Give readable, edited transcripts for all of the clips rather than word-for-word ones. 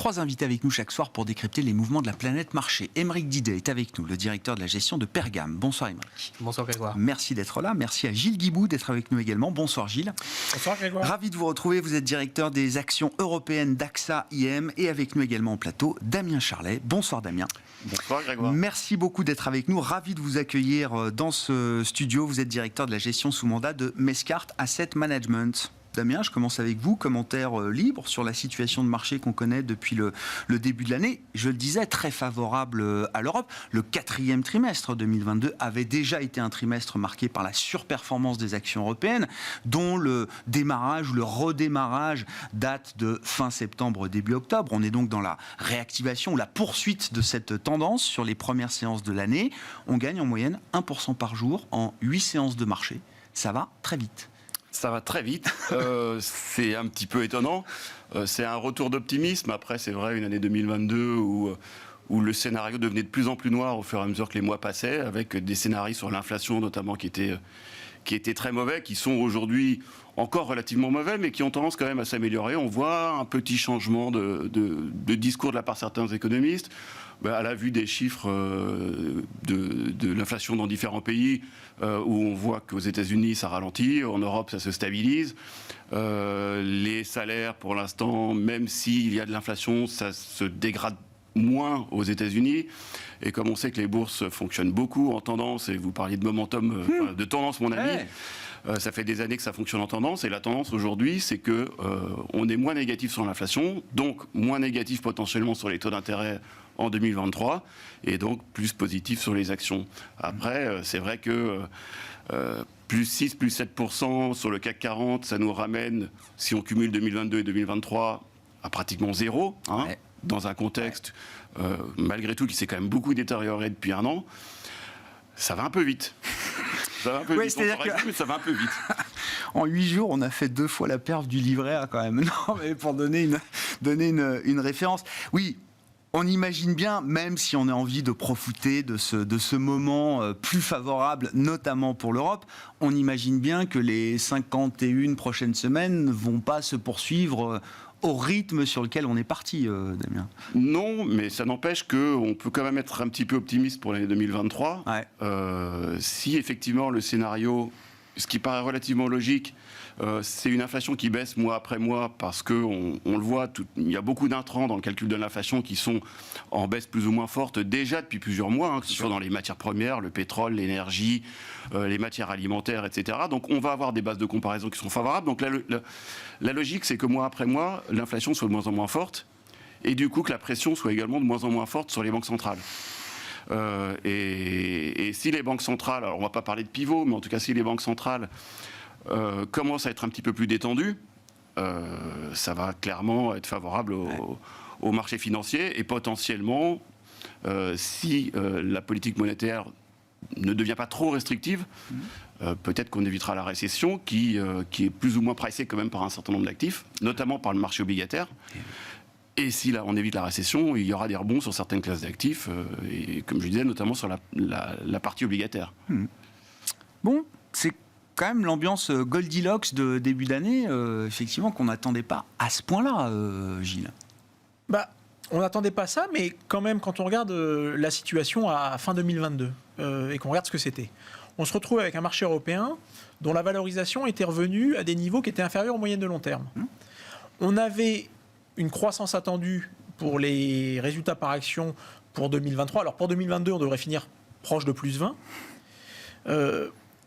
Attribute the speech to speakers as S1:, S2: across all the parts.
S1: 3 invités avec nous chaque soir pour décrypter les mouvements de la planète marché. Aymeric Didet est avec nous, le directeur de la gestion de Pergame. Bonsoir Aymeric.
S2: Bonsoir Grégoire.
S1: Merci d'être là. Merci à Gilles Guiboud d'être avec nous également. Bonsoir Gilles.
S2: Bonsoir Grégoire.
S1: Ravi de vous retrouver. Vous êtes directeur des actions européennes d'AXA IM et avec nous également au plateau Damien Charlet. Bonsoir Damien.
S3: Bonsoir Grégoire.
S1: Merci beaucoup d'être avec nous. Ravi de vous accueillir dans ce studio. Vous êtes directeur de la gestion sous mandat de Mescart Asset Management. Damien, je commence avec vous. Commentaire libre sur la situation de marché qu'on connaît depuis le début de l'année. Je le disais, très favorable à l'Europe. Le 4e trimestre 2022 avait déjà été un trimestre marqué par la surperformance des actions européennes, dont le démarrage ou le redémarrage date de fin septembre, début octobre. On est donc dans la réactivation ou la poursuite de cette tendance sur les premières séances de l'année. On gagne en moyenne 1% par jour en 8 séances de marché. Ça va très vite.
S3: Ça va très vite, c'est un petit peu étonnant, c'est un retour d'optimisme. Après c'est vrai, une année 2022 où le scénario devenait de plus en plus noir au fur et à mesure que les mois passaient, avec des scénarios sur l'inflation notamment qui étaient très mauvais, qui sont aujourd'hui encore relativement mauvais, mais qui ont tendance quand même à s'améliorer. On voit un petit changement de discours de la part de certains économistes. À la vue des chiffres de l'inflation dans différents pays, où on voit qu'aux États-Unis ça ralentit, en Europe ça se stabilise. Les salaires, pour l'instant, même s'il y a de l'inflation, ça se dégrade moins aux États-Unis. Et comme on sait que les bourses fonctionnent beaucoup en tendance, et vous parliez de momentum, de tendance, mon ami. Ça fait des années que ça fonctionne en tendance, et la tendance aujourd'hui, c'est que on est moins négatif sur l'inflation, donc moins négatif potentiellement sur les taux d'intérêt en 2023, et donc plus positif sur les actions. Après, c'est vrai que plus 6, plus 7% sur le CAC 40, ça nous ramène, si on cumule 2022 et 2023, à pratiquement zéro, dans un contexte, malgré tout, qui s'est quand même beaucoup détérioré depuis un an. Ça va un peu vite. Ça va un peu vite. Mais ça va un peu vite.
S1: En 8 jours, on a fait 2 fois la perf du livret A quand même. Non, mais pour donner une référence. Oui, on imagine bien, même si on a envie de profiter de ce moment plus favorable, notamment pour l'Europe, on imagine bien que les 51 prochaines semaines ne vont pas se poursuivre au rythme sur lequel on est parti, Damien.
S3: Non, mais ça n'empêche qu'on peut quand même être un petit peu optimiste pour l'année 2023.
S1: Ouais.
S3: Si effectivement le scénario, ce qui paraît relativement logique, c'est une inflation qui baisse mois après mois, parce qu'on le voit, il y a beaucoup d'intrants dans le calcul de l'inflation qui sont en baisse plus ou moins forte déjà depuis plusieurs mois, que ce soit dans les matières premières, le pétrole, l'énergie, les matières alimentaires, etc. Donc on va avoir des bases de comparaison qui sont favorables. Donc la logique, c'est que mois après mois, l'inflation soit de moins en moins forte, et du coup que la pression soit également de moins en moins forte sur les banques centrales. Et si les banques centrales, alors on ne va pas parler de pivot, mais en tout cas si les banques centrales commencent à être un petit peu plus détendues, ça va clairement être favorable au marché financier, et potentiellement, si la politique monétaire ne devient pas trop restrictive, peut-être qu'on évitera la récession qui est plus ou moins pricée quand même par un certain nombre d'actifs, notamment par le marché obligataire. Et si là, on évite la récession, il y aura des rebonds sur certaines classes d'actifs, et comme je disais, notamment sur la partie obligataire.
S1: Bon, c'est quand même l'ambiance Goldilocks de début d'année, effectivement, qu'on n'attendait pas à ce point-là, Gilles.
S2: On n'attendait pas ça, mais quand même, quand on regarde la situation à fin 2022, et qu'on regarde ce que c'était, on se retrouve avec un marché européen dont la valorisation était revenue à des niveaux qui étaient inférieurs aux moyennes de long terme. On avait une croissance attendue pour les résultats par action pour 2023. Alors pour 2022, on devrait finir proche de plus 20.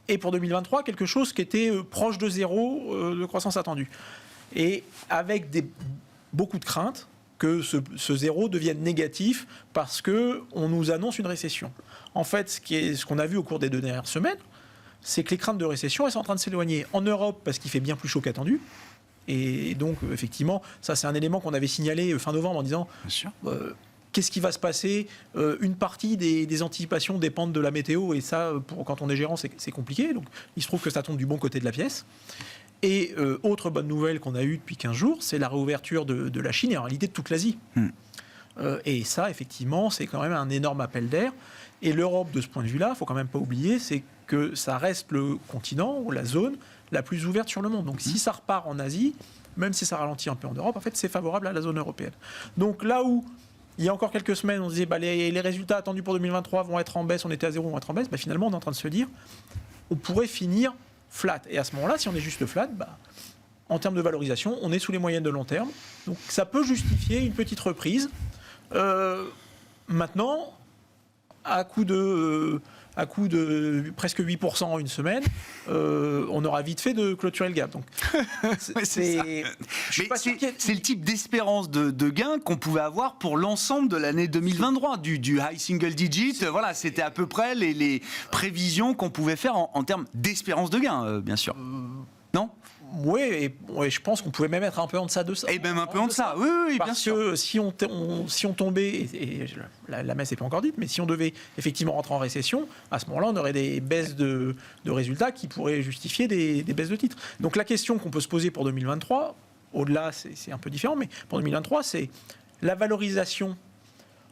S2: Et pour 2023, quelque chose qui était proche de zéro de croissance attendue. Et avec beaucoup de craintes que ce zéro devienne négatif parce qu'on nous annonce une récession. En fait, ce qu'on a vu au cours des 2 dernières semaines, c'est que les craintes de récession, elles sont en train de s'éloigner. En Europe, parce qu'il fait bien plus chaud qu'attendu. Et donc, effectivement, ça, c'est un élément qu'on avait signalé fin novembre en disant qu'est-ce qui va se passer. Une partie des anticipations dépendent de la météo, et ça, quand on est gérant, c'est compliqué. Donc, il se trouve que ça tombe du bon côté de la pièce. Et autre bonne nouvelle qu'on a eue depuis 15 jours, c'est la réouverture de la Chine et en réalité de toute l'Asie. Et ça, effectivement, c'est quand même un énorme appel d'air. Et l'Europe, de ce point de vue-là, il ne faut quand même pas oublier, c'est que ça reste le continent ou la zone la plus ouverte sur le monde. Donc si ça repart en Asie, même si ça ralentit un peu en Europe, en fait, c'est favorable à la zone européenne. Donc là où il y a encore quelques semaines, on se disait les résultats attendus pour 2023 vont être en baisse, on était à 0, vont être en baisse, finalement, on est en train de se dire on pourrait finir flat. Et à ce moment-là, si on est juste flat, en termes de valorisation, on est sous les moyennes de long terme. Donc ça peut justifier une petite reprise. Maintenant, à coup de presque 8% en une semaine, on aura vite fait de clôturer le gap. Donc,
S1: c'est le type d'espérance de gain qu'on pouvait avoir pour l'ensemble de l'année 2023, du high single digit. Voilà, c'était à peu près les prévisions qu'on pouvait faire en termes d'espérance de gain, bien sûr. Non ?
S2: Oui, et je pense qu'on pouvait même être un peu en deçà de ça.
S1: Et même un peu en deçà, oui, bien sûr.
S2: Parce que si on tombait, et la messe n'est pas encore dite, mais si on devait effectivement rentrer en récession, à ce moment-là, on aurait des baisses de résultats qui pourraient justifier des baisses de titres. Donc la question qu'on peut se poser pour 2023, au-delà, c'est un peu différent, mais pour 2023, c'est la valorisation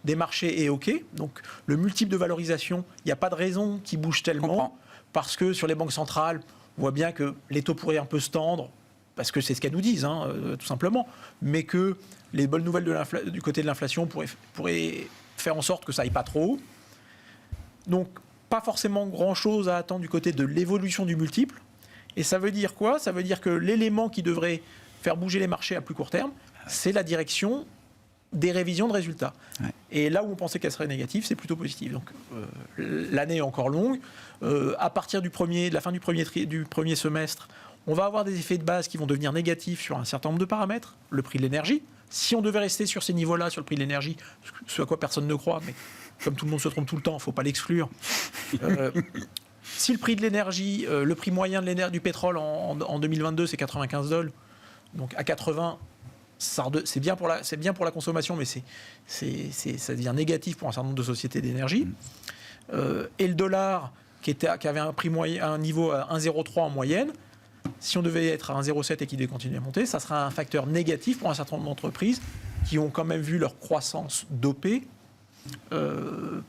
S2: des marchés est OK. Donc le multiple de valorisation, il n'y a pas de raison qu'il bouge tellement, parce que sur les banques centrales, on voit bien que les taux pourraient un peu se tendre, parce que c'est ce qu'elles nous disent, tout simplement, mais que les bonnes nouvelles du côté de l'inflation pourraient faire en sorte que ça aille pas trop haut. Donc, pas forcément grand-chose à attendre du côté de l'évolution du multiple. Et ça veut dire quoi ? Ça veut dire que l'élément qui devrait faire bouger les marchés à plus court terme, c'est la direction des révisions de résultats. Ouais. Et là où on pensait qu'elle serait négative, c'est plutôt positif. Donc l'année est encore longue. À partir de la fin du premier semestre, on va avoir des effets de base qui vont devenir négatifs sur un certain nombre de paramètres. Le prix de l'énergie. Si on devait rester sur ces niveaux-là, sur le prix de l'énergie, ce à quoi personne ne croit, mais comme tout le monde se trompe tout le temps, il ne faut pas l'exclure. Si le prix de l'énergie, le prix moyen du pétrole en 2022, c'est $95, donc à 80, c'est bien pour la consommation, mais ça devient négatif pour un certain nombre de sociétés d'énergie. Et le dollar, qui avait un prix moyen, un niveau à 1,03 en moyenne, si on devait être à 1,07 et qu'il devait continuer à monter, ça sera un facteur négatif pour un certain nombre d'entreprises qui ont quand même vu leur croissance dopée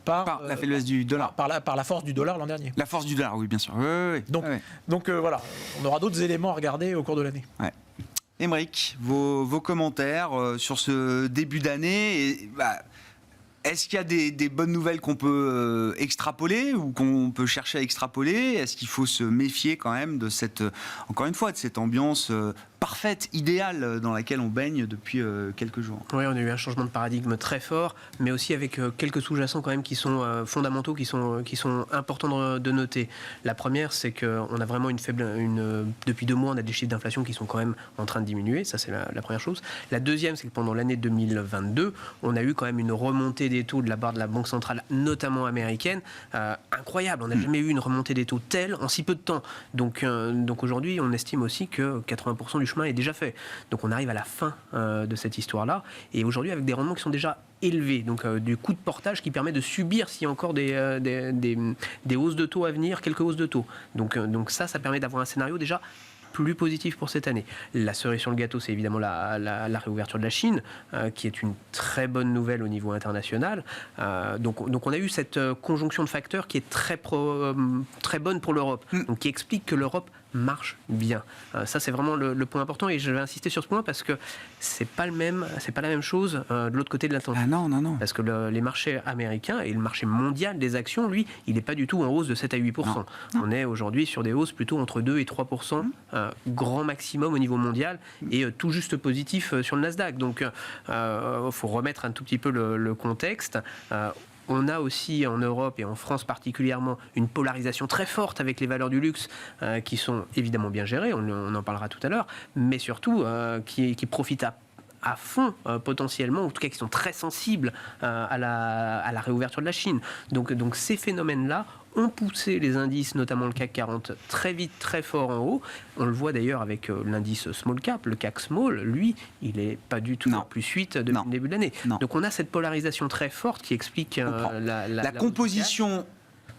S2: par la faiblesse du dollar. Par la force du dollar l'an dernier.
S1: La force du dollar, oui, bien sûr. Oui.
S2: Donc voilà, on aura d'autres éléments à regarder au cours de l'année.
S1: Ouais. Aymeric, vos commentaires sur ce début d'année. Est-ce qu'il y a des bonnes nouvelles qu'on peut extrapoler ou qu'on peut chercher à extrapoler ? Est-ce qu'il faut se méfier quand même de encore une fois, de cette ambiance parfaite, idéale dans laquelle on baigne depuis quelques jours ?
S4: Oui, on a eu un changement de paradigme très fort, mais aussi avec quelques sous-jacents quand même qui sont fondamentaux, qui sont importants de noter. La première, c'est qu'on a vraiment depuis 2 mois, on a des chiffres d'inflation qui sont quand même en train de diminuer. Ça, c'est la première chose. La deuxième, c'est que pendant l'année 2022, on a eu quand même une remontée des taux de la part de la Banque centrale, notamment américaine, incroyable. On n'a jamais eu une remontée des taux telle en si peu de temps. Donc aujourd'hui, on estime aussi que 80% du chemin est déjà fait. Donc on arrive à la fin de cette histoire-là. Et aujourd'hui, avec des rendements qui sont déjà élevés, donc du coût de portage qui permet de subir s'il y a encore des hausses de taux à venir, quelques hausses de taux. Donc ça permet d'avoir un scénario déjà plus positif pour cette année. La cerise sur le gâteau, c'est évidemment la réouverture de la Chine, qui est une très bonne nouvelle au niveau international. Donc on a eu cette conjonction de facteurs qui est très bonne pour l'Europe, donc qui explique que l'Europe marche bien. Ça, c'est vraiment le point important, et je vais insister sur ce point parce que c'est pas la même chose de l'autre côté de l'Atlantique.
S1: Ah non.
S4: Parce que les marchés américains et le marché mondial des actions, lui, il n'est pas du tout en hausse de 7 à 8%. Non. On est aujourd'hui sur des hausses plutôt entre 2 et 3%, grand maximum au niveau mondial, et tout juste positif sur le Nasdaq. Donc, faut remettre un tout petit peu le contexte. On a aussi en Europe et en France particulièrement une polarisation très forte avec les valeurs du luxe qui sont évidemment bien gérées, on en parlera tout à l'heure, mais surtout qui profitent à fond potentiellement, en tout cas qui sont très sensibles à la réouverture de la Chine. Donc ces phénomènes-là ont poussé les indices, notamment le CAC 40, très vite, très fort en haut. On le voit d'ailleurs avec l'indice Small Cap, le CAC Small, lui, il n'est pas du tout plus 8 depuis le début de l'année. Donc on a cette polarisation très forte qui explique
S1: la composition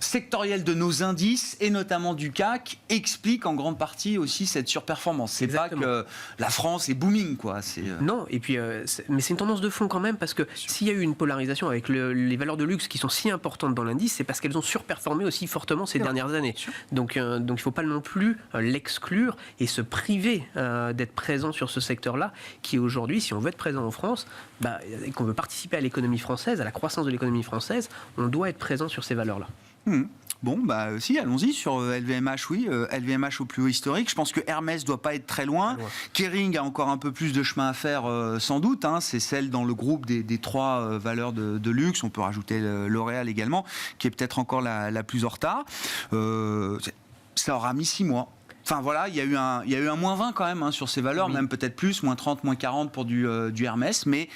S1: sectorielle de nos indices et notamment du CAC explique en grande partie aussi cette surperformance. C'est pas que la France est booming, quoi.
S4: Non, et puis, mais c'est une tendance de fond quand même, parce que s'il y a eu une polarisation avec les valeurs de luxe qui sont si importantes dans l'indice, c'est parce qu'elles ont surperformé aussi fortement ces dernières années. Donc il ne faut pas non plus l'exclure et se priver d'être présent sur ce secteur-là, qui aujourd'hui, si on veut être présent en France, et qu'on veut participer à l'économie française, à la croissance de l'économie française, on doit être présent sur ces valeurs-là.
S1: Bon, si, allons-y sur LVMH, oui. LVMH au plus haut historique. Je pense que Hermès doit pas être très loin. Kering a encore un peu plus de chemin à faire, sans doute. C'est celle dans le groupe des 3 valeurs de luxe. On peut rajouter L'Oréal également, qui est peut-être encore la plus en retard. Ça aura mis 6 mois. Enfin voilà, il y a eu un moins 20 quand même sur ces valeurs, même peut-être plus, moins 30, moins 40 pour du Hermès. Mais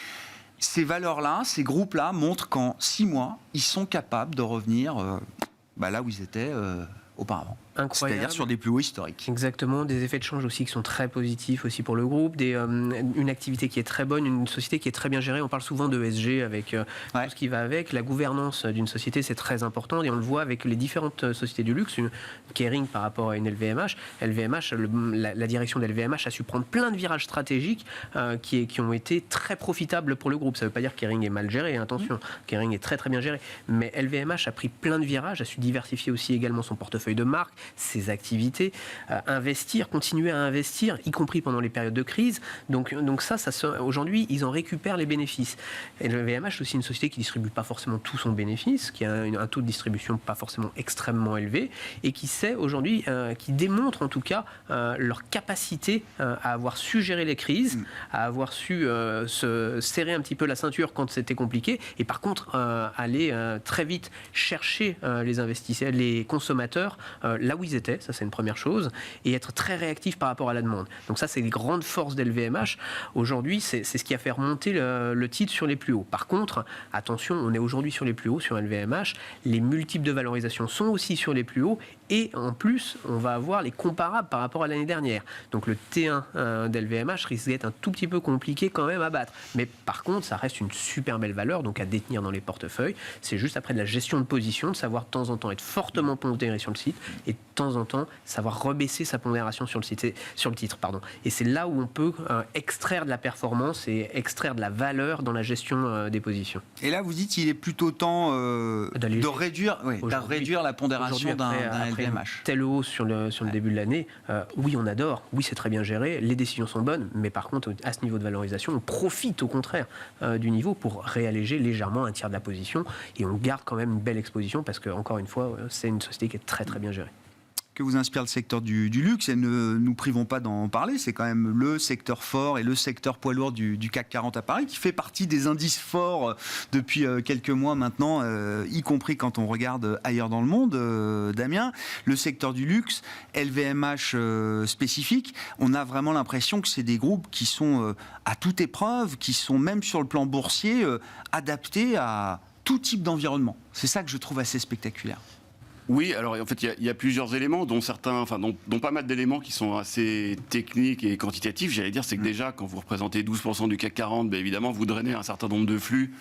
S1: ces valeurs-là, ces groupes-là montrent qu'en 6 mois, ils sont capables de revenir là où ils étaient auparavant.
S4: Incroyable.
S1: C'est-à-dire sur des plus hauts historiques.
S4: Exactement, des effets de change aussi qui sont très positifs aussi pour le groupe, une activité qui est très bonne, une société qui est très bien gérée. On parle souvent de ESG avec tout ce qui va avec. La gouvernance d'une société, c'est très important et on le voit avec les différentes sociétés du luxe. Une Kering par rapport à une LVMH. La direction d'LVMH a su prendre plein de virages stratégiques qui ont été très profitables pour le groupe. Ça ne veut pas dire que Kering est mal géré, attention. Kering est très très bien géré. Mais LVMH a pris plein de virages, a su diversifier aussi également son portefeuille de marques, ses activités, investir, continuer à investir, y compris pendant les périodes de crise. Donc ça aujourd'hui, ils en récupèrent les bénéfices. Et le VMH, c'est aussi une société qui ne distribue pas forcément tout son bénéfice, qui a un taux de distribution pas forcément extrêmement élevé, et qui sait aujourd'hui, qui démontre en tout cas leur capacité à avoir su gérer les crises, à avoir su se serrer un petit peu la ceinture quand c'était compliqué, et par contre aller très vite chercher les investisseurs, les consommateurs là où ils étaient, ça c'est une première chose, et être très réactif par rapport à la demande. Donc ça c'est les grandes forces d'LVMH. Aujourd'hui, c'est ce qui a fait remonter le titre sur les plus hauts. Par contre, attention, on est aujourd'hui sur les plus hauts sur LVMH, les multiples de valorisation sont aussi sur les plus hauts, et en plus, on va avoir les comparables par rapport à l'année dernière. Donc le T1 d'LVMH risque d'être un tout petit peu compliqué quand même à battre. Mais par contre, ça reste une super belle valeur, donc à détenir dans les portefeuilles. C'est juste après de la gestion de position, de savoir de temps en temps être fortement pondéré sur le site, et de temps en temps savoir rebaisser sa pondération sur le titre. Et c'est là où on peut extraire de la performance et extraire de la valeur dans la gestion des positions.
S1: Et là, vous dites qu'il est plutôt temps de réduire la pondération d'un LVMH.
S4: Telle hausse sur le début de l'année, oui, on adore, oui, c'est très bien géré, les décisions sont bonnes, mais par contre, à ce niveau de valorisation, on profite au contraire du niveau pour réalléger légèrement un tiers de la position, et on garde quand même une belle exposition parce que, encore une fois, c'est une société qui est très très bien gérée.
S1: Que vous inspire le secteur du luxe, et ne nous privons pas d'en parler, c'est quand même le secteur fort et le secteur poids lourd du CAC 40 à Paris, qui fait partie des indices forts depuis quelques mois maintenant, y compris quand on regarde ailleurs dans le monde. Damien, le secteur du luxe, LVMH spécifique, on a vraiment l'impression que c'est des groupes qui sont à toute épreuve, qui sont même sur le plan boursier adaptés à tout type d'environnement. C'est ça que je trouve assez spectaculaire.
S3: Oui, alors en fait, il y a plusieurs éléments, dont pas mal d'éléments qui sont assez techniques et quantitatifs. J'allais dire, c'est que déjà, quand vous représentez 12% du CAC 40, évidemment, vous drainez un certain nombre de flux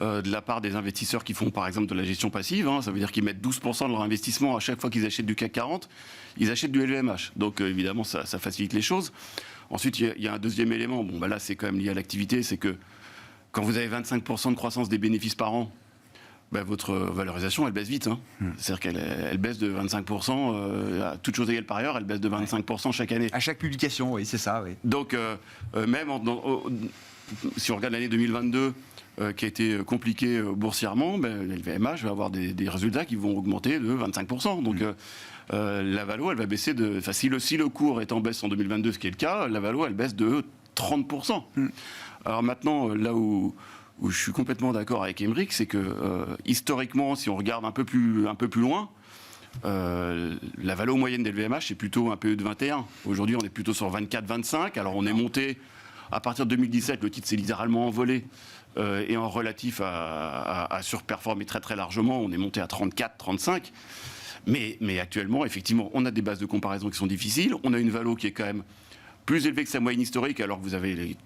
S3: de la part des investisseurs qui font, par exemple, de la gestion passive. Ça veut dire qu'ils mettent 12% de leur investissement à chaque fois qu'ils achètent du CAC 40. Ils achètent du LVMH. Donc, évidemment, ça facilite les choses. Ensuite, il y a un deuxième élément. Là, c'est quand même lié à l'activité. C'est que quand vous avez 25% de croissance des bénéfices par an, votre valorisation, elle baisse vite. C'est-à-dire qu'elle baisse de 25%, à toute chose égale par ailleurs, elle baisse de 25% chaque année. À
S1: chaque publication, oui, c'est ça. Oui.
S3: Donc, même si on regarde l'année 2022, qui a été compliquée boursièrement, LVMH va avoir des résultats qui vont augmenter de 25%. Donc, la valo, elle va baisser de... si le cours est en baisse en 2022, ce qui est le cas, la valo, elle baisse de 30%. Alors maintenant, là où je suis complètement d'accord avec Aymeric, c'est que historiquement, si on regarde un peu plus loin, la valo moyenne d'LVMH, c'est plutôt un PE de 21. Aujourd'hui, on est plutôt sur 24-25. Alors, on est monté, à partir de 2017, le titre s'est littéralement envolé, et en relatif à surperformer très très largement, on est monté à 34-35. Mais actuellement, effectivement, on a des bases de comparaison qui sont difficiles. On a une valo qui est quand même plus élevée que sa moyenne historique, alors que vous avez les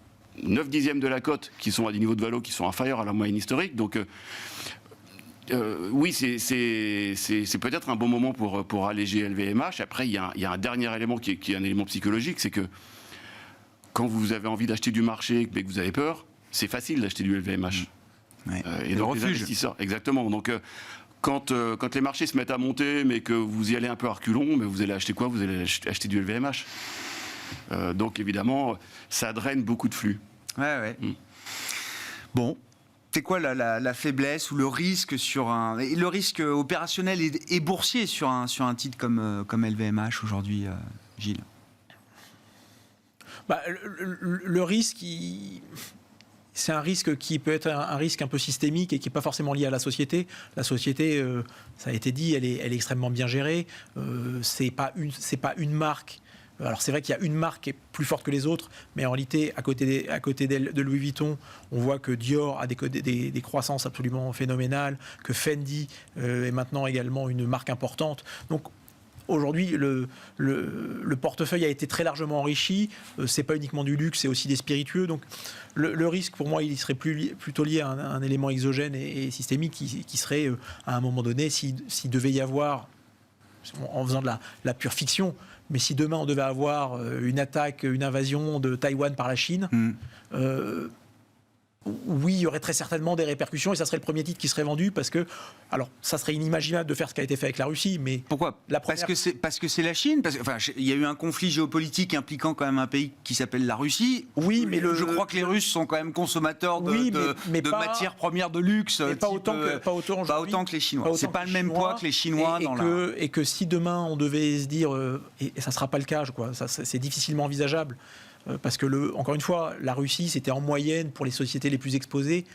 S3: 9 dixièmes de la cote qui sont à des niveaux de valo qui sont inférieurs à la moyenne historique. Donc, Oui, c'est peut-être un bon moment pour alléger LVMH. Après, il y a un dernier élément qui est un élément psychologique, c'est que quand vous avez envie d'acheter du marché mais que vous avez peur, c'est facile d'acheter du LVMH.
S1: Ouais.
S3: Et donc les investisseurs, exactement. Donc quand les marchés se mettent à monter, mais que vous y allez un peu à reculons, mais vous allez acheter quoi? Vous allez acheter du LVMH. Donc évidemment, ça draine beaucoup de flux.
S1: Ouais. Bon. C'est quoi la faiblesse ou le risque le risque opérationnel et boursier sur un titre comme LVMH aujourd'hui, Gilles?
S2: Le risque, c'est un risque qui peut être un risque un peu systémique et qui n'est pas forcément lié à la société. La société, ça a été dit, elle est extrêmement bien gérée. C'est pas une marque. Alors c'est vrai qu'il y a une marque qui est plus forte que les autres, mais en réalité, à côté de Louis Vuitton, on voit que Dior a des croissances absolument phénoménales, que Fendi est maintenant également une marque importante. Donc aujourd'hui, le portefeuille a été très largement enrichi. C'est pas uniquement du luxe, c'est aussi des spiritueux. Donc le risque, pour moi, il serait plutôt lié à un élément exogène et systémique qui serait, à un moment donné, s'il devait y avoir, en faisant de la pure fiction, mais si demain on devait avoir une attaque, une invasion de Taïwan par la Chine, oui, il y aurait très certainement des répercussions et ça serait le premier titre qui serait vendu parce que, alors, ça serait inimaginable de faire ce qui a été fait avec la Russie, mais
S1: pourquoi? Parce que c'est la Chine. Il y a eu un conflit géopolitique impliquant quand même un pays qui s'appelle la Russie.
S2: Oui, mais
S1: je crois que les Russes sont quand même consommateurs de matières premières de luxe,
S2: mais pas autant que
S1: les Chinois. C'est pas le même poids que les Chinois
S2: et que si demain on devait se dire, et ça sera pas le cas, c'est difficilement envisageable. Parce que, encore une fois, la Russie, c'était en moyenne, pour les sociétés les plus exposées,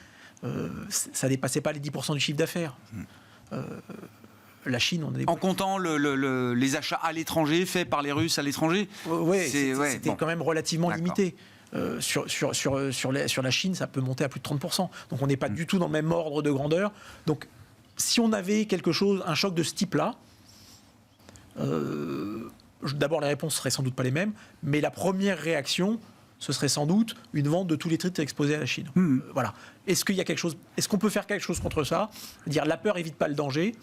S2: ça ne dépassait pas les 10% du chiffre d'affaires. La Chine, on a des...
S1: En comptant les achats à l'étranger, faits par les Russes à l'étranger,
S2: c'était quand même relativement limité. Sur la Chine, ça peut monter à plus de 30%. Donc on n'est pas du tout dans le même ordre de grandeur. Donc si on avait un choc de ce type-là, d'abord, les réponses seraient sans doute pas les mêmes, mais la première réaction, ce serait sans doute une vente de tous les titres exposés à la Chine. Voilà. Est-ce qu'on peut faire quelque chose contre ça? Dire la peur évite pas le danger,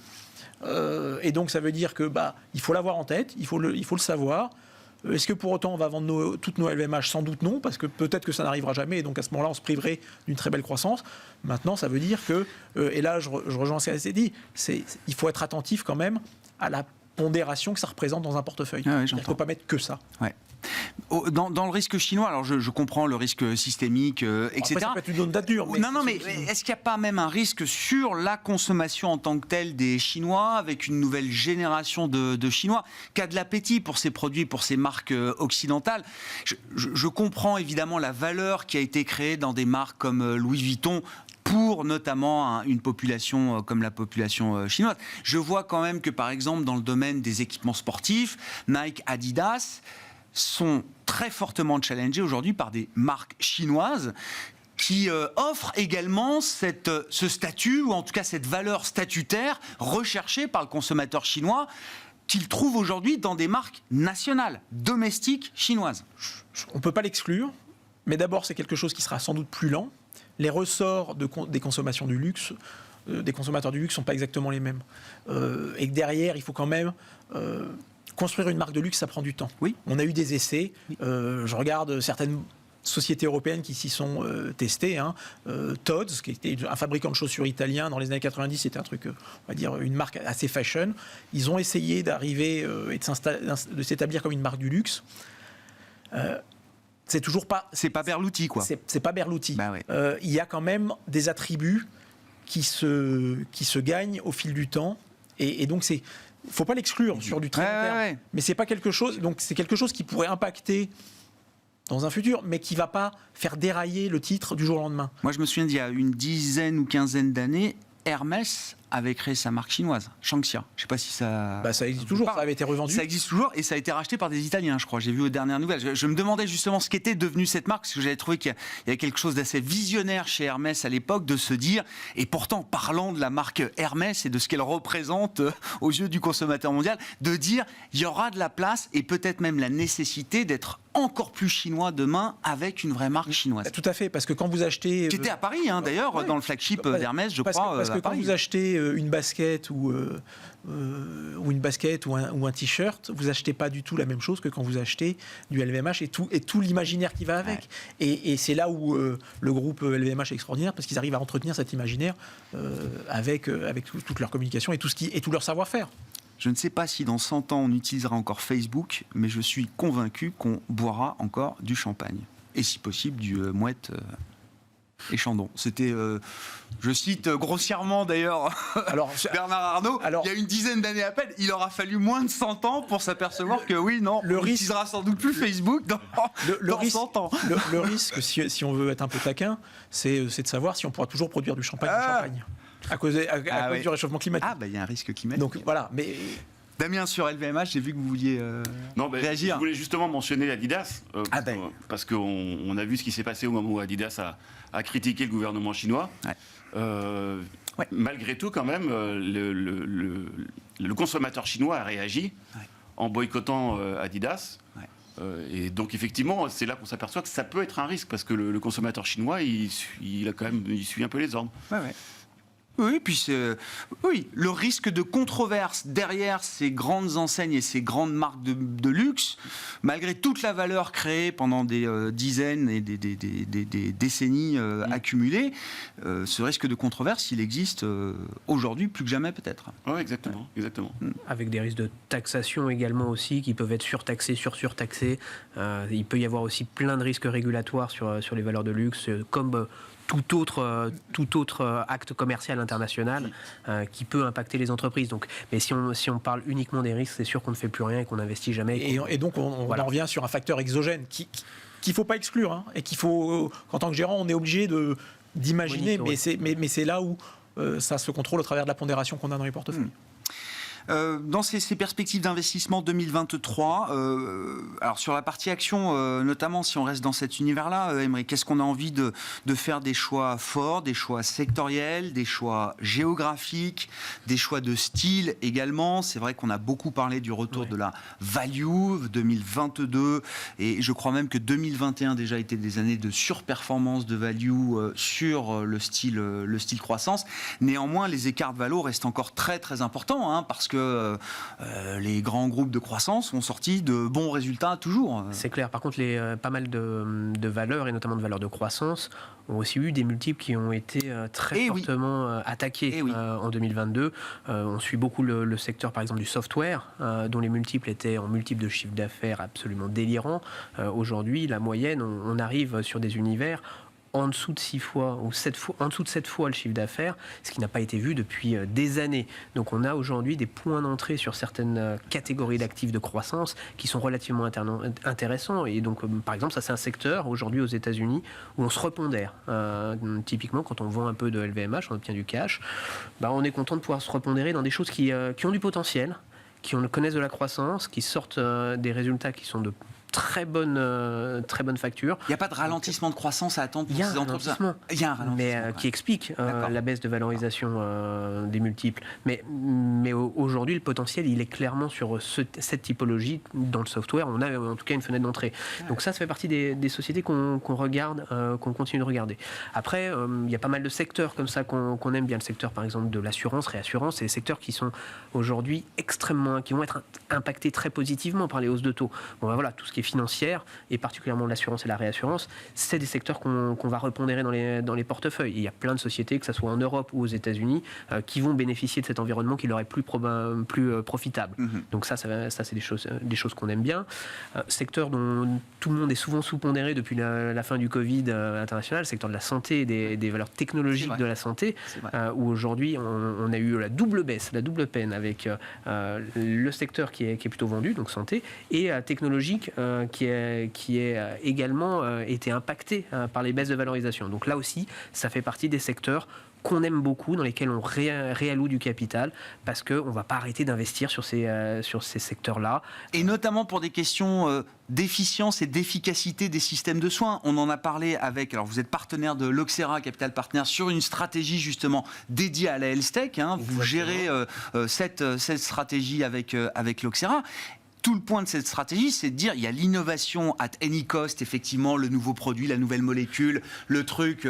S2: et donc ça veut dire que il faut l'avoir en tête, il faut le savoir. Est-ce que pour autant on va vendre toutes nos LVMH? Sans doute non, parce que peut-être que ça n'arrivera jamais, et donc à ce moment-là on se priverait d'une très belle croissance. Maintenant, ça veut dire que, et là je rejoins ce qui a été dit, il faut être attentif quand même à la pondération que ça représente dans un portefeuille. Il ne faut pas mettre que ça.
S1: Ouais. Dans le risque chinois, alors je comprends le risque systémique, etc.
S2: Après, ça peut être une autre nature.
S1: Mais est-ce qu'il n'y a pas même un risque sur la consommation en tant que telle des Chinois, avec une nouvelle génération de Chinois qui a de l'appétit pour ces produits, pour ces marques occidentales? Je comprends évidemment la valeur qui a été créée dans des marques comme Louis Vuitton, pour notamment une population comme la population chinoise. Je vois quand même que, par exemple, dans le domaine des équipements sportifs, Nike, Adidas sont très fortement challengés aujourd'hui par des marques chinoises qui offrent également ce statut, ou en tout cas cette valeur statutaire recherchée par le consommateur chinois, qu'il trouve aujourd'hui dans des marques nationales, domestiques chinoises.
S2: On ne peut pas l'exclure, mais d'abord c'est quelque chose qui sera sans doute plus lent. Les ressorts des consommations du luxe, des consommateurs du luxe, ne sont pas exactement les mêmes. Et que derrière, il faut quand même construire une marque de luxe, ça prend du temps.
S1: Oui.
S2: On a eu des essais. Je regarde certaines sociétés européennes qui s'y sont testées. Tod's, qui était un fabricant de chaussures italien dans les années 90, c'était un truc, on va dire, une marque assez fashion. Ils ont essayé d'arriver et de s'établir comme une marque du luxe. C'est toujours pas.
S1: C'est pas Berluti, quoi.
S2: C'est pas Berluti.
S1: Ouais.
S2: Il y a quand même des attributs qui se gagnent au fil du temps, et donc faut pas l'exclure sur du très long terme.
S1: Ouais.
S2: Mais c'est pas quelque chose. Donc c'est quelque chose qui pourrait impacter dans un futur, mais qui va pas faire dérailler le titre du jour au lendemain.
S1: Moi, je me souviens d'il y a une dizaine ou quinzaine d'années, Hermès avait créé sa marque chinoise, Shangxia. Je ne sais pas si ça...
S2: ça existe toujours, ça avait été revendu.
S1: Ça existe toujours et ça a été racheté par des Italiens, je crois. J'ai vu aux dernières nouvelles. Je me demandais justement ce qu'était devenue cette marque, parce que j'avais trouvé qu'il y avait quelque chose d'assez visionnaire chez Hermès à l'époque, de se dire, et pourtant parlant de la marque Hermès et de ce qu'elle représente aux yeux du consommateur mondial, de dire, il y aura de la place et peut-être même la nécessité d'être encore plus chinois demain avec une vraie marque chinoise.
S2: Tout à fait, parce que quand vous achetez...
S1: Qui était à Paris, d'ailleurs, dans le flagship d'Hermès, je crois.
S2: Parce que quand vous achetez une basket ou une basket ou un t-shirt, vous achetez pas du tout la même chose que quand vous achetez du LVMH et tout l'imaginaire qui va avec. Ouais. Et c'est là où le groupe LVMH est extraordinaire, parce qu'ils arrivent à entretenir cet imaginaire avec toute leur communication et tout leur savoir-faire.
S1: Je ne sais pas si dans 100 ans on utilisera encore Facebook, mais je suis convaincu qu'on boira encore du champagne. Et si possible, du Mouette et Chandon. C'était, je cite grossièrement d'ailleurs Bernard Arnault, il y a une dizaine d'années à peine, il aura fallu moins de 100 ans pour s'apercevoir que oui, non, on n'utilisera sans doute plus Facebook dans 100 ans.
S2: Le risque, si on veut être un peu taquin, c'est de savoir si on pourra toujours produire du champagne à cause du réchauffement climatique.
S1: Ah, il y a un risque climatique.
S2: Donc voilà, mais...
S1: Damien, sur LVMH, j'ai vu que vous vouliez réagir.
S3: Je voulais justement mentionner Adidas, parce qu'on a vu ce qui s'est passé au moment où Adidas a critiqué le gouvernement chinois. Ouais. Malgré tout, quand même, le consommateur chinois a réagi en boycottant Adidas. Ouais. Et donc, effectivement, c'est là qu'on s'aperçoit que ça peut être un risque, parce que le consommateur chinois, il suit un peu les ordres.
S1: Ouais. Oui, puis le risque de controverse derrière ces grandes enseignes et ces grandes marques de luxe, malgré toute la valeur créée pendant des dizaines et des décennies accumulées, ce risque de controverse, il existe aujourd'hui plus que jamais peut-être.
S3: Oui, exactement.
S4: Avec des risques de taxation également aussi, qui peuvent être surtaxés, surtaxés. Il peut y avoir aussi plein de risques régulatoires sur les valeurs de luxe, comme... tout autre acte commercial international qui peut impacter les entreprises. Donc, mais si on parle uniquement des risques, c'est sûr qu'on ne fait plus rien et qu'on n'investit jamais.
S2: Et donc on en revient sur un facteur exogène qu'il ne faut pas exclure, hein, et qu'il faut, qu'en tant que gérant, on est obligé d'imaginer, mais c'est là où ça se contrôle au travers de la pondération qu'on a dans les portefeuilles.
S1: Dans ces perspectives d'investissement 2023, alors sur la partie action, notamment si on reste dans cet univers-là, Aymeric, est-ce qu'on a envie de faire des choix forts, des choix sectoriels, des choix géographiques, des choix de style également? C'est vrai qu'on a beaucoup parlé du retour de la value 2022, et je crois même que 2021 déjà été des années de surperformance de value sur le style croissance. Néanmoins, les écarts de valo restent encore très très importants, hein, parce que les grands groupes de croissance ont sorti de bons résultats toujours.
S4: C'est clair. Par contre, pas mal de valeurs, et notamment de valeurs de croissance, ont aussi eu des multiples qui ont été très fortement attaqués en 2022. On suit beaucoup le secteur, par exemple, du software, dont les multiples étaient en multiples de chiffre d'affaires absolument délirants. Aujourd'hui, la moyenne, on arrive sur des univers en dessous de 6 fois ou 7 fois, en dessous de 7 fois le chiffre d'affaires, ce qui n'a pas été vu depuis des années. Donc on a aujourd'hui des points d'entrée sur certaines catégories d'actifs de croissance qui sont relativement intéressants. Et donc par exemple, ça c'est un secteur aujourd'hui aux États-Unis où on se repondère. Typiquement, quand on vend un peu de LVMH, on obtient du cash, on est content de pouvoir se repondérer dans des choses qui ont du potentiel, qui connaissent de la croissance, qui sortent des résultats qui sont de très bonne facture.
S1: Il n'y a pas de ralentissement de croissance à attendre pour ces entreprises.
S4: Il y a un ralentissement, mais qui explique la baisse de valorisation des multiples. Mais aujourd'hui, le potentiel, il est clairement sur cette typologie. Dans le software, on a en tout cas une fenêtre d'entrée. Donc ça fait partie des sociétés qu'on regarde, qu'on continue de regarder. Après, il y a pas mal de secteurs comme ça qu'on aime bien. Le secteur, par exemple, de l'assurance, réassurance, c'est des secteurs qui sont aujourd'hui qui vont être impactés très positivement par les hausses de taux. Voilà, tout ce qui est financière, et particulièrement l'assurance et la réassurance, c'est des secteurs qu'on va repondérer dans les portefeuilles. Et il y a plein de sociétés, que ce soit en Europe ou aux États-Unis, qui vont bénéficier de cet environnement qui leur est plus profitable. Donc ça c'est des choses qu'on aime bien. Secteur dont tout le monde est souvent sous-pondéré depuis la fin du Covid international, le secteur de la santé et des valeurs technologiques de la santé, où aujourd'hui on a eu la double baisse, la double peine avec le secteur qui est plutôt vendu, donc santé, et technologique qui est également été impacté par les baisses de valorisation. Donc là aussi, ça fait partie des secteurs qu'on aime beaucoup, dans lesquels on réalloue du capital, parce qu'on ne va pas arrêter d'investir sur ces secteurs-là.
S1: Et notamment pour des questions d'efficience et d'efficacité des systèmes de soins. On en a parlé avec, alors vous êtes partenaire de Loxera Capital Partners, sur une stratégie justement dédiée à la health tech. Vous gérez cette stratégie avec Loxera. tout le point de cette stratégie, c'est de dire il y a l'innovation at any cost, effectivement, le nouveau produit, la nouvelle molécule, le truc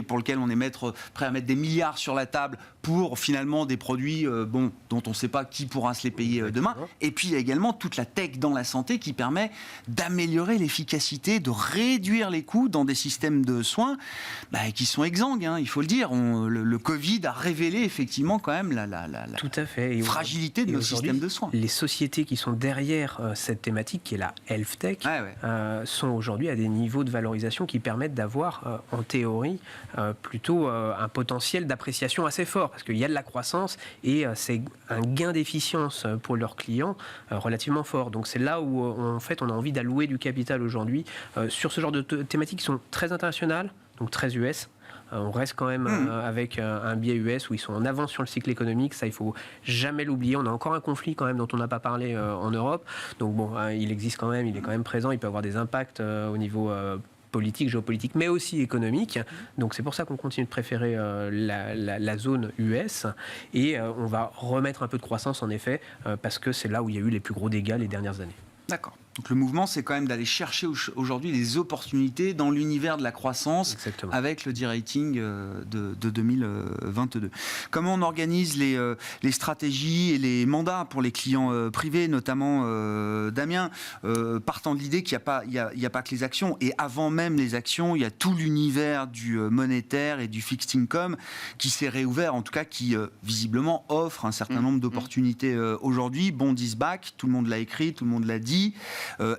S1: pour lequel on est prêt à mettre des milliards sur la table pour finalement des produits dont on ne sait pas qui pourra se les payer demain. Et puis il y a également toute la tech dans la santé qui permet d'améliorer l'efficacité, de réduire les coûts dans des systèmes de soins qui sont exsangues, il faut le dire. Le Covid a révélé effectivement quand même la
S4: tout à fait.
S1: fragilité de nos systèmes de soins.
S4: Les sociétés qui sont derrière cette thématique, qui est la health tech, sont aujourd'hui à des niveaux de valorisation qui permettent d'avoir, en théorie, plutôt un potentiel d'appréciation assez fort, parce qu'il y a de la croissance et c'est un gain d'efficience pour leurs clients relativement fort. Donc c'est là où en fait on a envie d'allouer du capital aujourd'hui sur ce genre de thématiques qui sont très internationales, donc très US. On reste quand même avec un biais US où ils sont en avance sur le cycle économique. Ça, il faut jamais l'oublier. On a encore un conflit quand même dont on n'a pas parlé en Europe. Donc bon, il existe quand même, il est quand même présent. Il peut avoir des impacts au niveau politique, géopolitique, mais aussi économique. Donc c'est pour ça qu'on continue de préférer la zone US. Et on va remettre un peu de croissance en effet, parce que c'est là où il y a eu les plus gros dégâts les dernières années.
S1: D'accord. Donc le mouvement, c'est quand même d'aller chercher aujourd'hui les opportunités dans l'univers de la croissance.
S4: Exactement.
S1: Avec le de-rating de 2022. Comment on organise les stratégies et les mandats pour les clients privés, notamment Damien, partant de l'idée qu'il n'y a pas que les actions, et avant même les actions, il y a tout l'univers du monétaire et du fixed income qui s'est réouvert, en tout cas qui visiblement offre un certain nombre d'opportunités aujourd'hui. Bond is back, tout le monde l'a écrit, tout le monde l'a dit.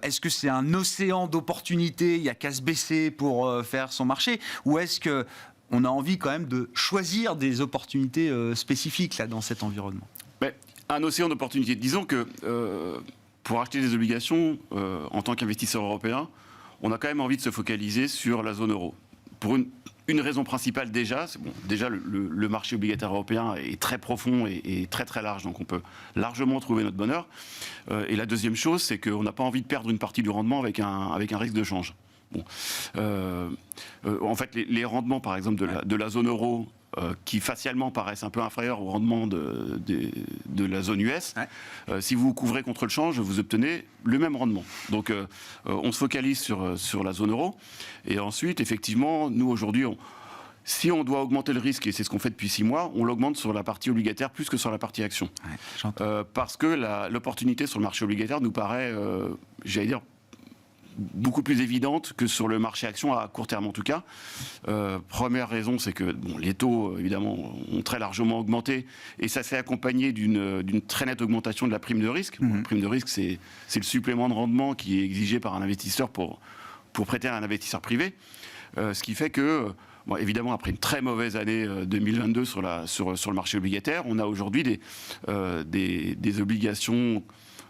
S1: Est-ce que c'est un océan d'opportunités, il n'y a qu'à se baisser pour faire son marché, ou est-ce qu'on a envie quand même de choisir des opportunités spécifiques là, dans cet environnement?
S3: Un océan d'opportunités. Disons que pour acheter des obligations, en tant qu'investisseur européen, on a quand même envie de se focaliser sur la zone euro. Pour une raison principale déjà, le marché obligataire européen est très profond et très très large, donc on peut largement trouver notre bonheur. Et la deuxième chose, c'est qu'on n'a pas envie de perdre une partie du rendement avec un risque de change. Bon. En fait, les rendements, par exemple, de la zone euro, qui facialement paraissent un peu inférieurs au rendement de la zone US, si vous couvrez contre le change, vous obtenez le même rendement. Donc on se focalise sur la zone euro. Et ensuite, effectivement, nous aujourd'hui, si on doit augmenter le risque, et c'est ce qu'on fait depuis 6 mois, on l'augmente sur la partie obligataire plus que sur la partie action. Parce que l'opportunité sur le marché obligataire nous paraît, j'allais dire, beaucoup plus évidente que sur le marché action à court terme en tout cas. Première raison, c'est que les taux évidemment ont très largement augmenté et ça s'est accompagné d'une très nette augmentation de la prime de risque. La prime de risque, c'est le supplément de rendement qui est exigé par un investisseur pour prêter à un investisseur privé. Ce qui fait que, évidemment, après une très mauvaise année 2022 sur le marché obligataire, on a aujourd'hui des obligations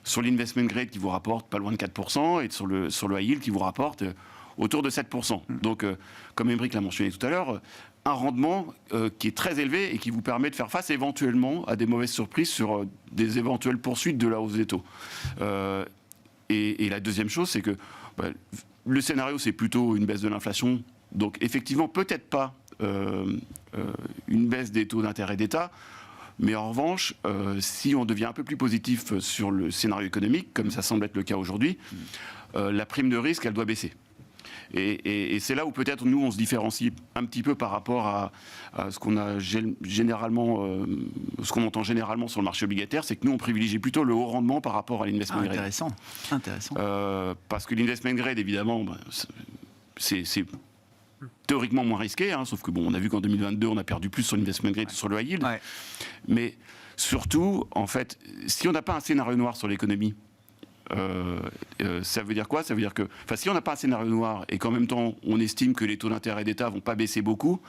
S3: sur l'investment grade qui vous rapporte pas loin de 4% et sur le high yield qui vous rapporte autour de 7%. Donc, comme Émeric l'a mentionné tout à l'heure, un rendement qui est très élevé et qui vous permet de faire face éventuellement à des mauvaises surprises sur des éventuelles poursuites de la hausse des taux. Et la deuxième chose, c'est que le scénario, c'est plutôt une baisse de l'inflation. Donc, effectivement, peut-être pas une baisse des taux d'intérêt d'État. Mais en revanche, si on devient un peu plus positif sur le scénario économique, comme ça semble être le cas aujourd'hui, la prime de risque, elle doit baisser. Et c'est là où peut-être nous, on se différencie un petit peu par rapport à ce qu'on a généralement, ce qu'on entend généralement sur le marché obligataire, c'est que nous, on privilégie plutôt le haut rendement par rapport à l'investment grade.
S1: Intéressant.
S3: Parce que l'investment grade, évidemment, c'est théoriquement moins risqué, sauf que on a vu qu'en 2022, on a perdu plus sur l'investment grade que sur le high yield. Mais surtout, en fait, si on n'a pas un scénario noir sur l'économie, ça veut dire quoi? Ça veut dire que, si on n'a pas un scénario noir et qu'en même temps, on estime que les taux d'intérêt d'État vont pas baisser beaucoup,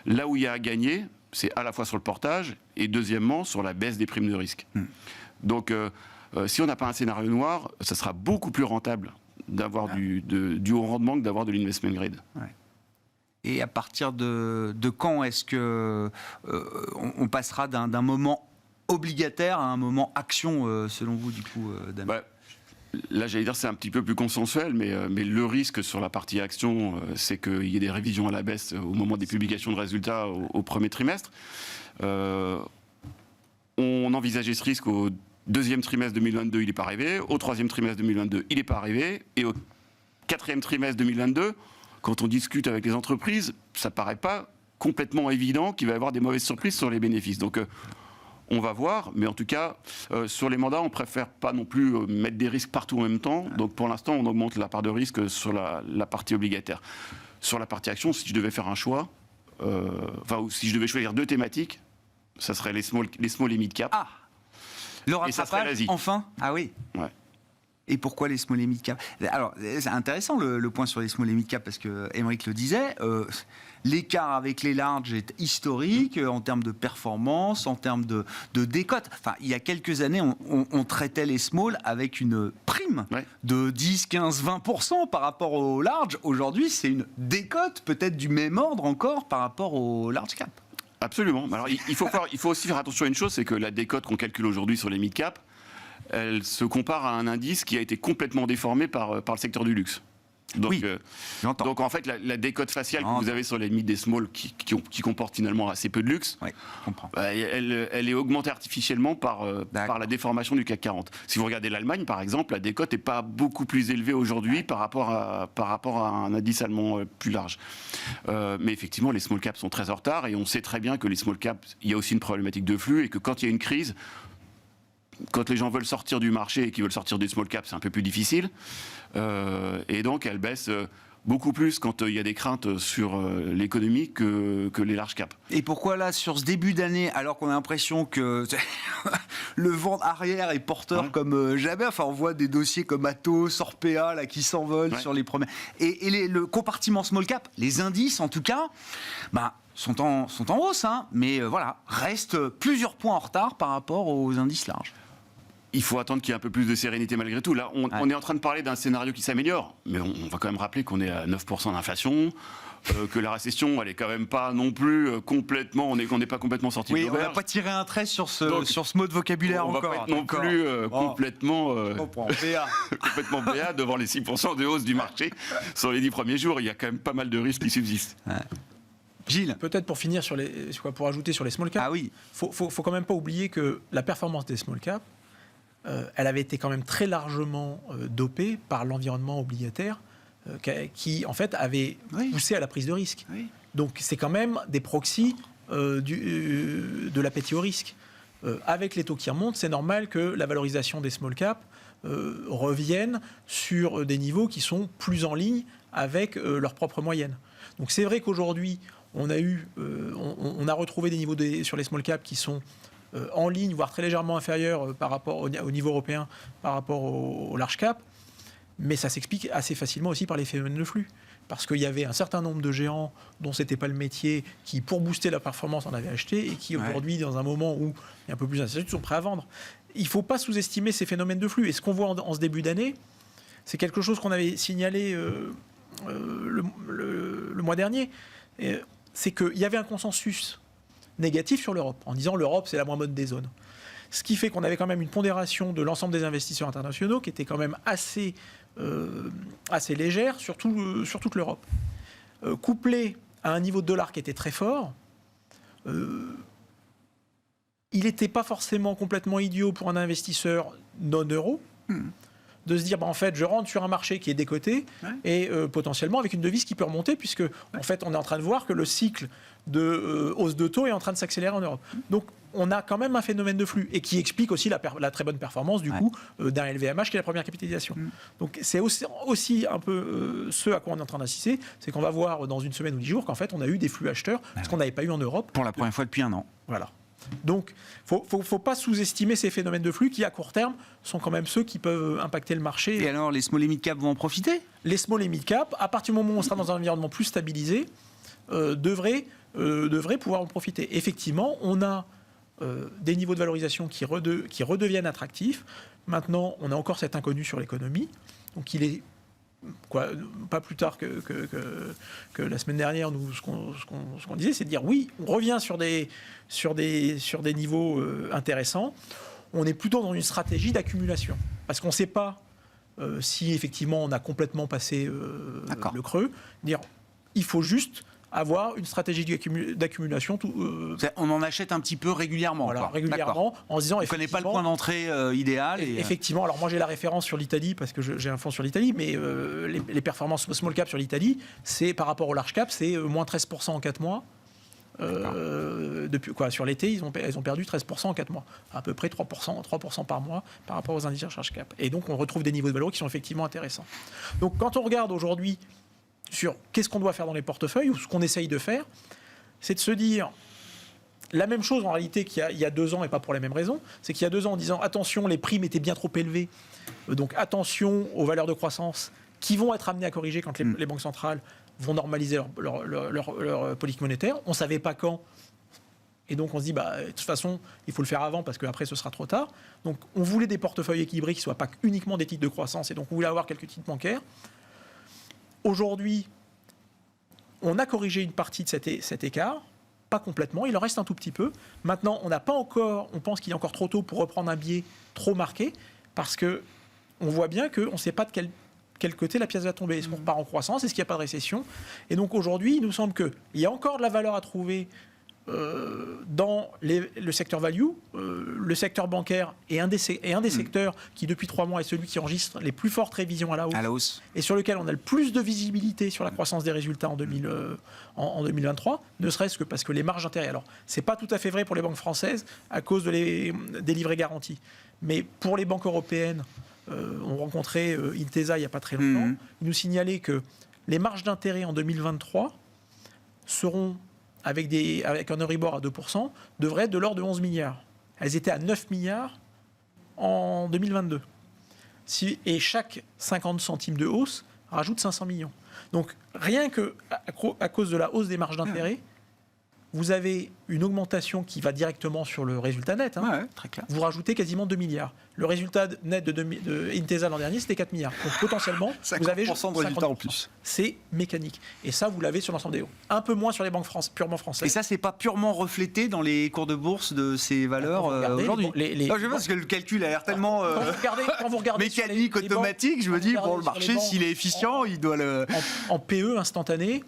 S3: là où il y a à gagner, c'est à la fois sur le portage et deuxièmement sur la baisse des primes de risque. Donc, si on n'a pas un scénario noir, ça sera beaucoup plus rentable d'avoir du haut rendement que d'avoir de l'investment grade.
S1: Et à partir de quand est-ce que on passera d'un moment obligataire à un moment action, selon vous, du coup, Damien?
S3: Là, j'allais dire c'est un petit peu plus consensuel, mais le risque sur la partie action, c'est qu'il y ait des révisions à la baisse au moment des publications de résultats au premier trimestre. On envisageait ce risque au deuxième trimestre 2022, il n'est pas arrivé. Au troisième trimestre 2022, il n'est pas arrivé. Et au quatrième trimestre 2022, quand on discute avec les entreprises, ça ne paraît pas complètement évident qu'il va y avoir des mauvaises surprises sur les bénéfices. Donc, on va voir, mais en tout cas, sur les mandats, on préfère pas non plus mettre des risques partout en même temps. Donc pour l'instant, on augmente la part de risque sur la partie obligataire. Sur la partie action, si je devais faire un choix, ou si je devais choisir 2 thématiques, ça serait les small et mid cap.
S1: Ah, le
S3: Et ça serait
S1: rattrapage,
S3: l'Asie.
S1: enfin. Ah oui.
S3: Ouais.
S1: Et pourquoi les small et mid cap? Alors, c'est intéressant le point sur les small et mid cap parce que Émeric le disait, l'écart avec les larges est historique en termes de performance, en termes de décote. Enfin, il y a quelques années, on traitait les small avec une prime de 10, 15, 20% par rapport aux larges. Aujourd'hui, c'est une décote peut-être du même ordre encore par rapport aux large cap.
S3: Absolument. Alors, il faut aussi faire attention à une chose, c'est que la décote qu'on calcule aujourd'hui sur les mid cap, elle se compare à un indice qui a été complètement déformé par le secteur du luxe. Donc,
S1: oui,
S3: donc en fait, la décote faciale que vous avez sur les mid et small qui comportent finalement assez peu de luxe, elle est augmentée artificiellement par la déformation du CAC 40. Si vous regardez l'Allemagne, par exemple, la décote n'est pas beaucoup plus élevée aujourd'hui par rapport à un indice allemand plus large. Mais effectivement, les small caps sont très en retard et on sait très bien que les small caps, il y a aussi une problématique de flux et que quand il y a une crise, quand les gens veulent sortir du marché et qu'ils veulent sortir du small cap, c'est un peu plus difficile. Et donc, elles baissent beaucoup plus quand il y a des craintes sur l'économie que les large caps.
S1: Et pourquoi là, sur ce début d'année, alors qu'on a l'impression que le vent arrière est porteur comme jamais, enfin on voit des dossiers comme Atos, Orpea là, qui s'envolent sur les premiers... Et le compartiment small cap, les indices en tout cas, sont en hausse, mais voilà, restent plusieurs points en retard par rapport aux indices larges.
S3: Il faut attendre qu'il y ait un peu plus de sérénité malgré tout. Là, on est en train de parler d'un scénario qui s'améliore, mais on va quand même rappeler qu'on est à 9% d'inflation, que la récession, elle est quand même pas non plus complètement... On n'est pas complètement sorti de l'auberge.
S1: On va pas tirer un trait sur ce mot de vocabulaire encore.
S3: On va pas être non plus complètement béat devant les 6% de hausse du marché sur les 10 premiers jours. Il y a quand même pas mal de risques qui subsistent.
S1: Ouais. Gilles,
S2: peut-être pour finir pour ajouter sur les small caps, faut quand même pas oublier que la performance des small caps, elle avait été quand même très largement dopée par l'environnement obligataire qui en fait avait poussé à la prise de risque. Oui. Donc c'est quand même des proxys de l'appétit au risque. Avec les taux qui remontent, c'est normal que la valorisation des small caps revienne sur des niveaux qui sont plus en ligne avec leur propre moyenne. Donc c'est vrai qu'aujourd'hui, on a retrouvé des niveaux sur les small caps qui sont en ligne, voire très légèrement inférieurs par rapport au niveau européen, par rapport au large cap. Mais ça s'explique assez facilement aussi par les phénomènes de flux. Parce qu'il y avait un certain nombre de géants dont ce n'était pas le métier, qui, pour booster la performance, en avaient acheté et qui, aujourd'hui, dans un moment où il y a un peu plus d'incertitude, sont prêts à vendre. Il ne faut pas sous-estimer ces phénomènes de flux. Et ce qu'on voit en ce début d'année, c'est quelque chose qu'on avait signalé le mois dernier. C'est qu'il y avait un consensus négatif sur l'Europe, en disant l'Europe, c'est la moins bonne des zones. Ce qui fait qu'on avait quand même une pondération de l'ensemble des investisseurs internationaux qui était quand même assez légère sur toute l'Europe. Couplé à un niveau de dollar qui était très fort, il n'était pas forcément complètement idiot pour un investisseur non-euro de se dire, en fait, je rentre sur un marché qui est décoté et potentiellement avec une devise qui peut remonter, puisque en fait, on est en train de voir que le cycle de hausse de taux est en train de s'accélérer en Europe. Donc, on a quand même un phénomène de flux et qui explique aussi la très bonne performance du coup d'un LVMH qui est la première capitalisation. Donc, c'est aussi un peu ce à quoi on est en train d'assister, c'est qu'on va voir dans une semaine ou 10 jours qu'en fait, on a eu des flux acheteurs, ce qu'on n'avait pas eu en Europe.
S1: Pour la première fois depuis un an.
S2: Voilà. Donc, faut pas sous-estimer ces phénomènes de flux qui, à court terme, sont quand même ceux qui peuvent impacter le marché.
S1: Et alors, les small et mid cap vont en profiter ?
S2: Les small et mid cap, à partir du moment où on sera dans un environnement plus stabilisé, devraient pouvoir en profiter. Effectivement, on a des niveaux de valorisation qui redeviennent attractifs. Maintenant, on a encore cet inconnu sur l'économie. Donc, il est pas plus tard que la semaine dernière, ce qu'on disait, c'est de dire oui, on revient sur des niveaux intéressants. On est plutôt dans une stratégie d'accumulation. Parce qu'on ne sait pas si effectivement on a complètement passé le creux. Dire, il faut juste avoir une stratégie d'accumulation.
S1: On en achète un petit peu régulièrement.
S2: Voilà, régulièrement, en se disant...
S1: On ne connaît pas le point d'entrée idéal.
S2: Effectivement, alors moi j'ai la référence sur l'Italie, parce que j'ai un fonds sur l'Italie, mais les performances small cap sur l'Italie, c'est par rapport au large cap, c'est moins 13% en 4 mois. Sur l'été, ils ont perdu 13% en 4 mois, à peu près 3% par mois par rapport aux indices large cap. Et donc on retrouve des niveaux de valeur qui sont effectivement intéressants. Donc quand on regarde aujourd'hui sur qu'est-ce qu'on doit faire dans les portefeuilles, ou ce qu'on essaye de faire, c'est de se dire la même chose en réalité qu'il y a 2 ans, et pas pour les mêmes raisons. C'est qu'il y a 2 ans, en disant attention, les primes étaient bien trop élevées, donc attention aux valeurs de croissance qui vont être amenées à corriger quand les banques centrales vont normaliser leur politique monétaire. On ne savait pas quand. Et donc on se dit, de toute façon, il faut le faire avant parce qu'après ce sera trop tard. Donc on voulait des portefeuilles équilibrés qui ne soient pas uniquement des titres de croissance, et donc on voulait avoir quelques titres bancaires. Aujourd'hui, on a corrigé une partie de cet écart, pas complètement, il en reste un tout petit peu. Maintenant, on pense qu'il est encore trop tôt pour reprendre un biais trop marqué, parce qu'on voit bien qu'on ne sait pas de quel côté la pièce va tomber. Est-ce qu'on repart en croissance? Est-ce qu'il n'y a pas de récession? Et donc aujourd'hui, il nous semble qu'il y a encore de la valeur à trouver dans le secteur value. Le secteur bancaire est un des secteurs qui, depuis 3 mois, est celui qui enregistre les plus fortes révisions à la hausse. Et sur lequel on a le plus de visibilité sur la croissance des résultats en 2023, ne serait-ce que parce que les marges d'intérêt... Alors, ce n'est pas tout à fait vrai pour les banques françaises à cause des livrets garantis. Mais pour les banques européennes, on rencontrait Intesa il n'y a pas très longtemps, ils nous signalaient que les marges d'intérêt en 2023 seront, avec un Euribor à 2%, devraient être de l'ordre de 11 milliards. Elles étaient à 9 milliards en 2022. Et chaque 50 centimes de hausse rajoute 500 millions. Donc rien qu'à cause de la hausse des marges d'intérêt, vous avez une augmentation qui va directement sur le résultat net.
S1: Très clair.
S2: Vous rajoutez quasiment 2 milliards. Le résultat net de Intesa l'an dernier, c'était 4 milliards. Donc potentiellement, vous avez
S1: 50% de résultat en plus.
S2: C'est mécanique. Et ça, vous l'avez sur l'ensemble des hauts. Un peu moins sur les banques purement françaises.
S1: Et ça, c'est pas purement reflété dans les cours de bourse de ces valeurs aujourd'hui. Je sais parce que le calcul a l'air tellement
S2: quand vous regardez
S1: mécanique, automatique. Je me dis, le marché, s'il est efficient, il doit le...
S2: En PE instantané,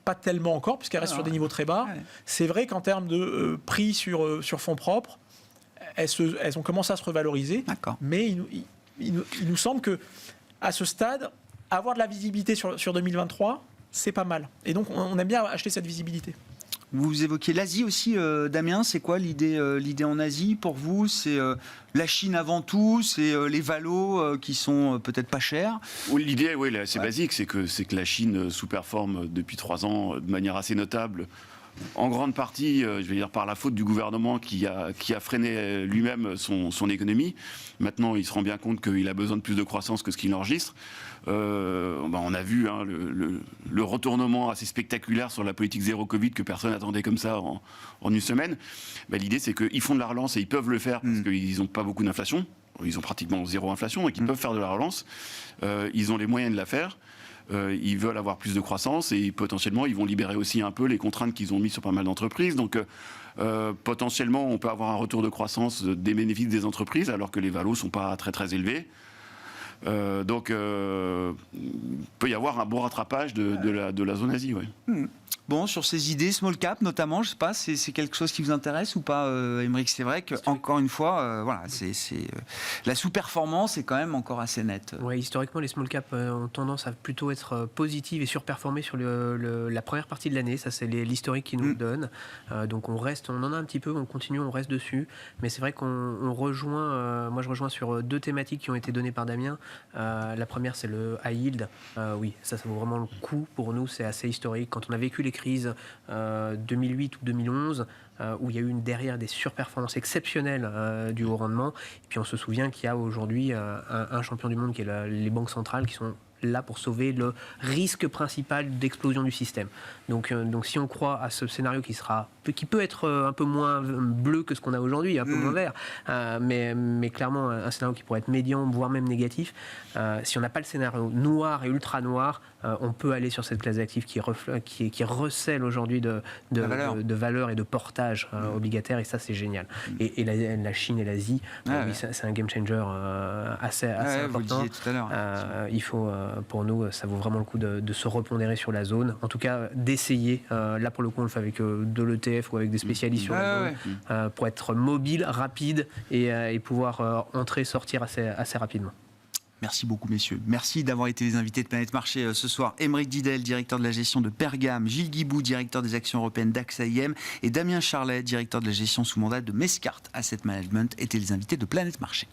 S2: pas tellement encore, puisqu'elle reste sur des niveaux très bas. Ouais. C'est vrai qu'en termes de prix sur fonds propres, elles ont commencé à se revaloriser. Mais il nous semble qu'à ce stade, avoir de la visibilité sur 2023, c'est pas mal. Et donc, on aime bien acheter cette visibilité.
S1: Vous évoquiez l'Asie aussi, Damien. C'est quoi l'idée en Asie pour vous? C'est la Chine avant tout? C'est les valos qui sont peut-être pas chers?
S3: L'idée, oui, c'est basique. C'est que la Chine sous-performe depuis 3 ans de manière assez notable. En grande partie, je vais dire, par la faute du gouvernement qui a freiné lui-même son économie. Maintenant, il se rend bien compte qu'il a besoin de plus de croissance que ce qu'il enregistre. On a vu le retournement assez spectaculaire sur la politique zéro Covid que personne n'attendait comme ça en une semaine. L'idée, c'est qu'ils font de la relance et ils peuvent le faire parce qu'ils n'ont pas beaucoup d'inflation. Ils ont pratiquement 0 inflation, donc ils peuvent faire de la relance. Ils ont les moyens de la faire. Ils veulent avoir plus de croissance et potentiellement ils vont libérer aussi un peu les contraintes qu'ils ont mises sur pas mal d'entreprises. Donc potentiellement on peut avoir un retour de croissance des bénéfices des entreprises alors que les valos sont pas très très élevés. Donc il peut y avoir un bon rattrapage de la zone Asie. Ouais.
S1: Bon, sur ces idées, small cap notamment, je sais pas, c'est quelque chose qui vous intéresse ou pas, Aymeric? C'est vrai qu'encore une fois, la sous-performance est quand même encore assez nette.
S4: Oui, historiquement, les small cap ont tendance à plutôt être positives et surperformer sur la première partie de l'année. Ça, c'est l'historique qui nous le donne. Donc on en a un petit peu, on continue, on reste dessus. Mais c'est vrai qu'on rejoint, moi je rejoins sur 2 thématiques qui ont été données par Damien. La première, c'est le high yield. Oui, ça vaut vraiment le coup pour nous, c'est assez historique. Quand on a vécu les crises 2008 ou 2011, où il y a eu derrière des surperformances exceptionnelles du haut rendement. Et puis on se souvient qu'il y a aujourd'hui un champion du monde qui est les banques centrales qui sont là pour sauver le risque principal d'explosion du système. Donc si on croit à ce scénario qui peut être un peu moins bleu que ce qu'on a aujourd'hui, un peu moins vert, mais clairement un scénario qui pourrait être médian, voire même négatif, si on n'a pas le scénario noir et ultra noir, on peut aller sur cette classe d'actifs qui recèle aujourd'hui de valeur et de portage obligataire, et ça c'est génial. Et la Chine et l'Asie, oui, c'est un game changer assez important.
S1: Vous le disiez tout à l'heure.
S4: pour nous, ça vaut vraiment le coup de se repondérer sur la zone. En tout cas, d'essayer. Là, pour le coup, on le fait avec de l'ETF ou avec des spécialistes sur la zone, pour être mobile, rapide et pouvoir entrer, sortir assez rapidement.
S1: Merci beaucoup, messieurs. Merci d'avoir été les invités de Planète Marché ce soir. Aymeric Didel, directeur de la gestion de Pergame, Gilles Guibou, directeur des actions européennes d'AXA IM, et Damien Charlet, directeur de la gestion sous mandat de Mescart Asset Management, étaient les invités de Planète Marché.